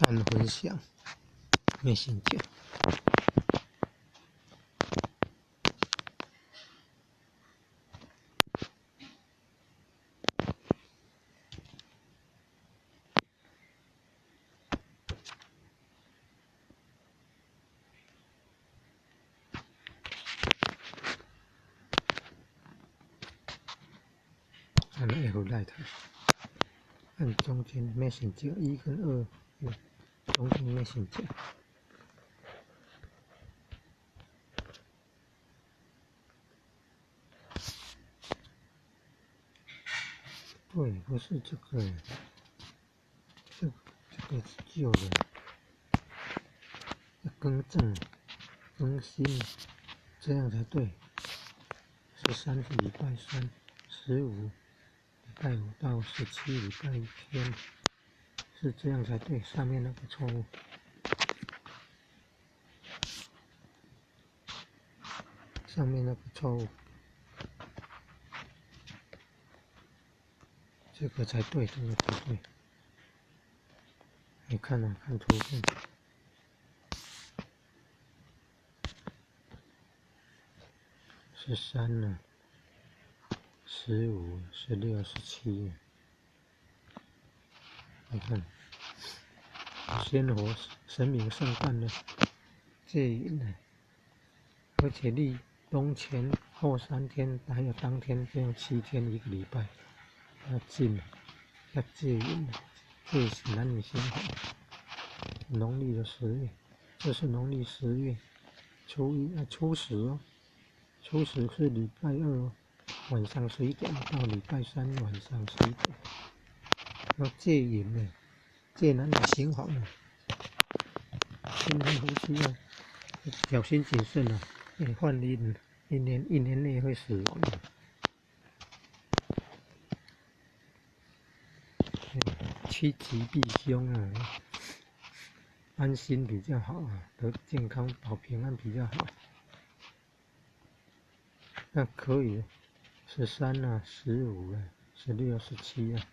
按分享Messenger。按 F Lite， 按中间 Messenger 1跟2，中间 Messenger。对，不是这个，这个是旧的，要更正、更新，这样才对。13是礼拜三，15礼拜5到17礼拜天，是这样才对。上面那个错误，上面那个错误，这个才对，这个不对。你看啊，看图片。13了，15、16、17，你看，鲜活神明圣诞了，戒云了，而且立冬前后3天，还有当天，这样7天1个礼拜，要禁了，要戒云了，戒男女心好。农历的10月，这是农历10月初10哦，初10是礼拜2哦，晚上11点到礼拜3晚上11点，要戒淫了，戒男女行好了，新婚夫妻要小心谨慎啊，患孕一年内会死亡的，趋吉避凶啊，安心比较好啊，得健康保平安比较好。那可以13啊，15啊，16、17啊。